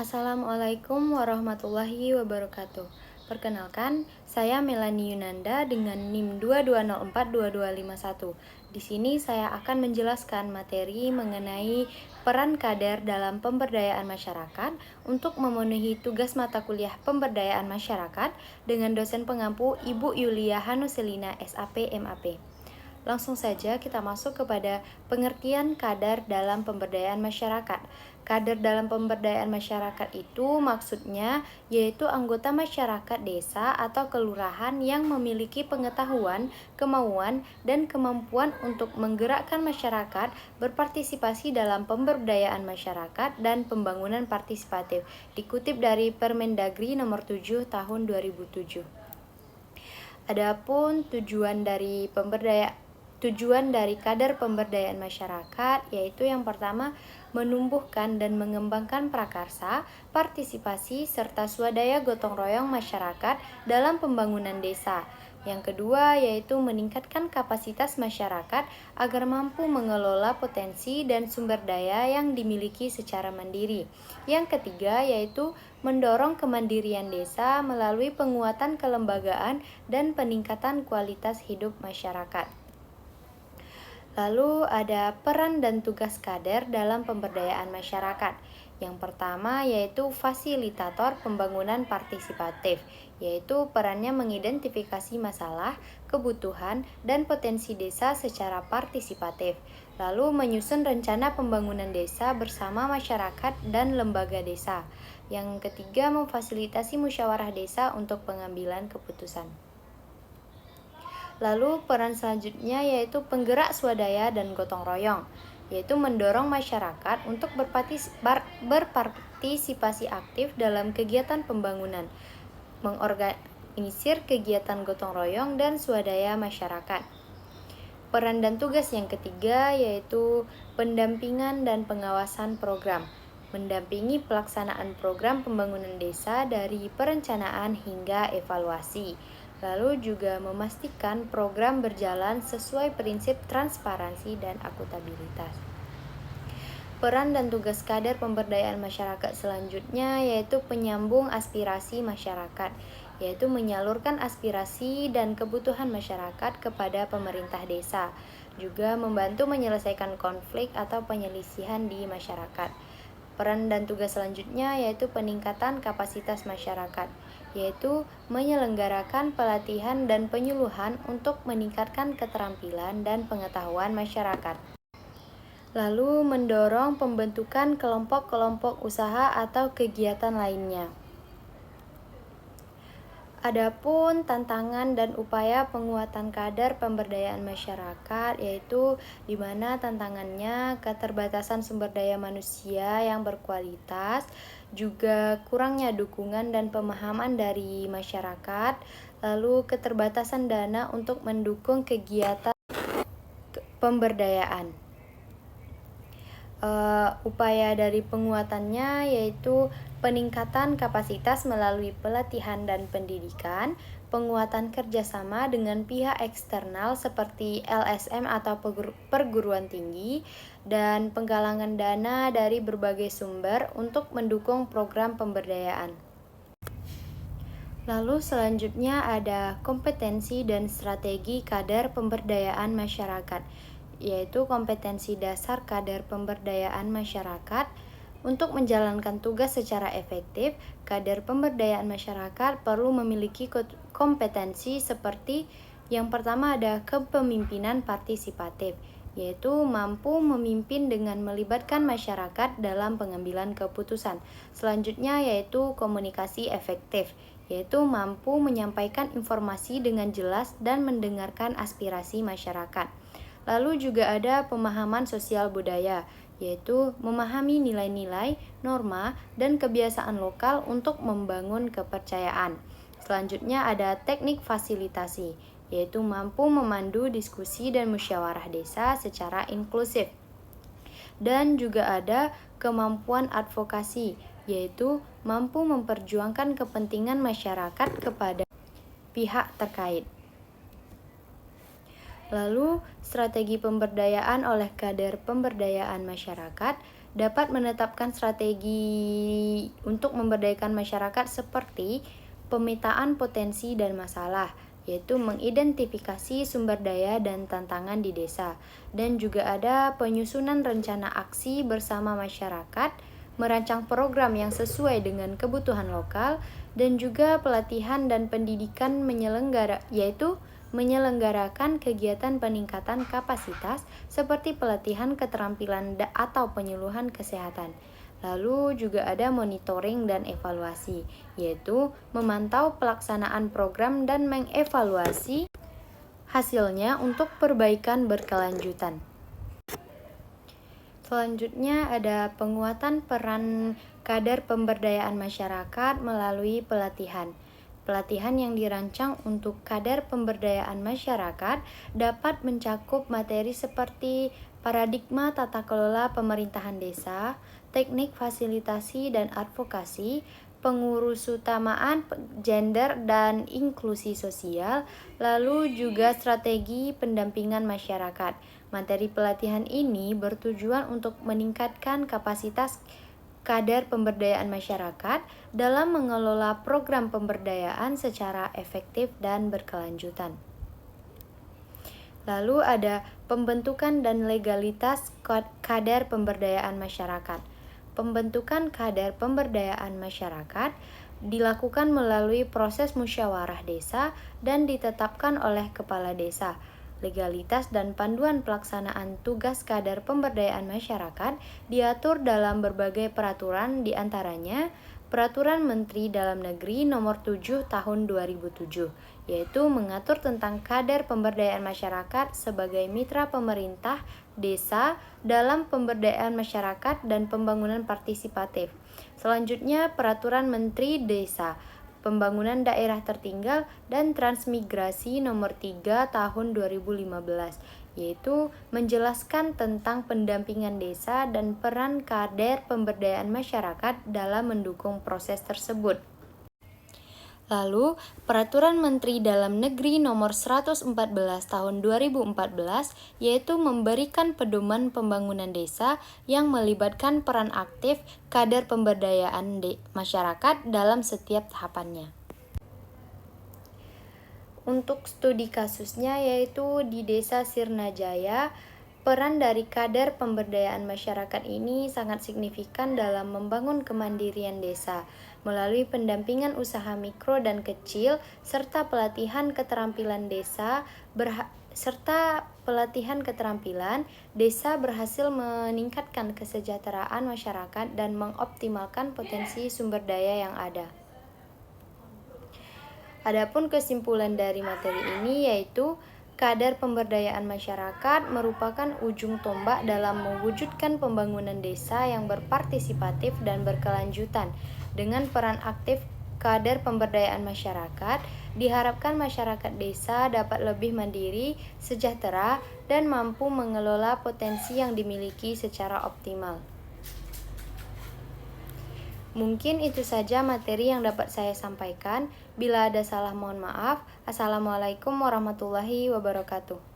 Assalamualaikum warahmatullahi wabarakatuh. Perkenalkan, saya Melani Yunanda dengan NIM 22042251. Di sini saya akan menjelaskan materi mengenai peran kader dalam pemberdayaan masyarakat untuk memenuhi tugas mata kuliah pemberdayaan masyarakat dengan dosen pengampu Ibu Yulia Hanuselina SAP MAP. Langsung saja kita masuk kepada pengertian kader dalam pemberdayaan masyarakat. Kader dalam pemberdayaan masyarakat itu maksudnya yaitu anggota masyarakat desa atau kelurahan yang memiliki pengetahuan, kemauan, dan kemampuan untuk menggerakkan masyarakat berpartisipasi dalam pemberdayaan masyarakat dan pembangunan partisipatif. Dikutip dari Permendagri nomor 7 tahun 2007. Adapun tujuan dari kader pemberdayaan masyarakat yaitu yang pertama menumbuhkan dan mengembangkan prakarsa, partisipasi serta swadaya gotong royong masyarakat dalam pembangunan desa. Yang kedua yaitu meningkatkan kapasitas masyarakat agar mampu mengelola potensi dan sumber daya yang dimiliki secara mandiri. Yang ketiga yaitu mendorong kemandirian desa melalui penguatan kelembagaan dan peningkatan kualitas hidup masyarakat. Lalu ada peran dan tugas kader dalam pemberdayaan masyarakat. Yang pertama yaitu fasilitator pembangunan partisipatif, yaitu perannya mengidentifikasi masalah, kebutuhan, dan potensi desa secara partisipatif. Lalu menyusun rencana pembangunan desa bersama masyarakat dan lembaga desa. Yang ketiga memfasilitasi musyawarah desa untuk pengambilan keputusan. Lalu peran selanjutnya yaitu penggerak swadaya dan gotong royong, yaitu mendorong masyarakat untuk berpartisipasi aktif dalam kegiatan pembangunan, mengorganisir kegiatan gotong royong dan swadaya masyarakat. Peran dan tugas yang ketiga yaitu pendampingan dan pengawasan program, mendampingi pelaksanaan program pembangunan desa dari perencanaan hingga evaluasi. Lalu juga memastikan program berjalan sesuai prinsip transparansi dan akuntabilitas. Peran dan tugas kader pemberdayaan masyarakat selanjutnya yaitu penyambung aspirasi masyarakat, yaitu menyalurkan aspirasi dan kebutuhan masyarakat kepada pemerintah desa, juga membantu menyelesaikan konflik atau penyelisihan di masyarakat. Peran dan tugas selanjutnya yaitu peningkatan kapasitas masyarakat, yaitu menyelenggarakan pelatihan dan penyuluhan untuk meningkatkan keterampilan dan pengetahuan masyarakat. Lalu mendorong pembentukan kelompok-kelompok usaha atau kegiatan lainnya. Adapun tantangan dan upaya penguatan kader pemberdayaan masyarakat yaitu di mana tantangannya keterbatasan sumber daya manusia yang berkualitas, juga kurangnya dukungan dan pemahaman dari masyarakat, lalu keterbatasan dana untuk mendukung kegiatan pemberdayaan. Upaya dari penguatannya yaitu peningkatan kapasitas melalui pelatihan dan pendidikan, penguatan kerjasama dengan pihak eksternal seperti LSM atau perguruan tinggi, dan penggalangan dana dari berbagai sumber untuk mendukung program pemberdayaan. Lalu selanjutnya ada kompetensi dan strategi kader pemberdayaan masyarakat, yaitu kompetensi dasar kader pemberdayaan masyarakat. Untuk menjalankan tugas secara efektif, kader pemberdayaan masyarakat perlu memiliki kompetensi seperti yang pertama ada kepemimpinan partisipatif, yaitu mampu memimpin dengan melibatkan masyarakat dalam pengambilan keputusan. Selanjutnya yaitu komunikasi efektif, yaitu mampu menyampaikan informasi dengan jelas dan mendengarkan aspirasi masyarakat. Lalu juga ada pemahaman sosial budaya, yaitu memahami nilai-nilai, norma, dan kebiasaan lokal untuk membangun kepercayaan. Selanjutnya ada teknik fasilitasi, yaitu mampu memandu diskusi dan musyawarah desa secara inklusif. Dan juga ada kemampuan advokasi, yaitu mampu memperjuangkan kepentingan masyarakat kepada pihak terkait. Lalu, strategi pemberdayaan oleh kader pemberdayaan masyarakat dapat menetapkan strategi untuk memberdayakan masyarakat seperti pemetaan potensi dan masalah, yaitu mengidentifikasi sumber daya dan tantangan di desa, dan juga ada penyusunan rencana aksi bersama masyarakat, merancang program yang sesuai dengan kebutuhan lokal, dan juga pelatihan dan pendidikan yaitu menyelenggarakan kegiatan peningkatan kapasitas seperti pelatihan keterampilan atau penyuluhan kesehatan. Lalu juga ada monitoring dan evaluasi, yaitu memantau pelaksanaan program dan mengevaluasi hasilnya untuk perbaikan berkelanjutan. Selanjutnya ada penguatan peran kader pemberdayaan masyarakat melalui pelatihan. Pelatihan yang dirancang untuk kader pemberdayaan masyarakat dapat mencakup materi seperti paradigma tata kelola pemerintahan desa, teknik fasilitasi dan advokasi, pengurusutamaan gender dan inklusi sosial, lalu juga strategi pendampingan masyarakat. Materi pelatihan ini bertujuan untuk meningkatkan kapasitas kader pemberdayaan masyarakat dalam mengelola program pemberdayaan secara efektif dan berkelanjutan. Lalu ada pembentukan dan legalitas kader pemberdayaan masyarakat. Pembentukan kader pemberdayaan masyarakat dilakukan melalui proses musyawarah desa dan ditetapkan oleh kepala desa. Legalitas dan panduan pelaksanaan tugas kader pemberdayaan masyarakat diatur dalam berbagai peraturan, di antaranya Peraturan Menteri Dalam Negeri Nomor 7 Tahun 2007, yaitu mengatur tentang kader pemberdayaan masyarakat sebagai mitra pemerintah desa dalam pemberdayaan masyarakat dan pembangunan partisipatif. Selanjutnya, Peraturan Menteri Desa, Pembangunan Daerah Tertinggal dan Transmigrasi Nomor 3 Tahun 2015, yaitu menjelaskan tentang pendampingan desa dan peran kader pemberdayaan masyarakat dalam mendukung proses tersebut. Lalu, Peraturan Menteri Dalam Negeri Nomor 114 Tahun 2014, yaitu memberikan pedoman pembangunan desa yang melibatkan peran aktif kader pemberdayaan masyarakat dalam setiap tahapannya. Untuk studi kasusnya yaitu di Desa Sirnajaya, peran dari kader pemberdayaan masyarakat ini sangat signifikan dalam membangun kemandirian desa melalui pendampingan usaha mikro dan kecil serta pelatihan keterampilan desa desa berhasil meningkatkan kesejahteraan masyarakat dan mengoptimalkan potensi sumber daya yang ada. Adapun kesimpulan dari materi ini yaitu kader pemberdayaan masyarakat merupakan ujung tombak dalam mewujudkan pembangunan desa yang berpartisipatif dan berkelanjutan. Dengan peran aktif kader pemberdayaan masyarakat, diharapkan masyarakat desa dapat lebih mandiri, sejahtera, dan mampu mengelola potensi yang dimiliki secara optimal. Mungkin itu saja materi yang dapat saya sampaikan. Bila ada salah mohon maaf. Assalamualaikum warahmatullahi wabarakatuh.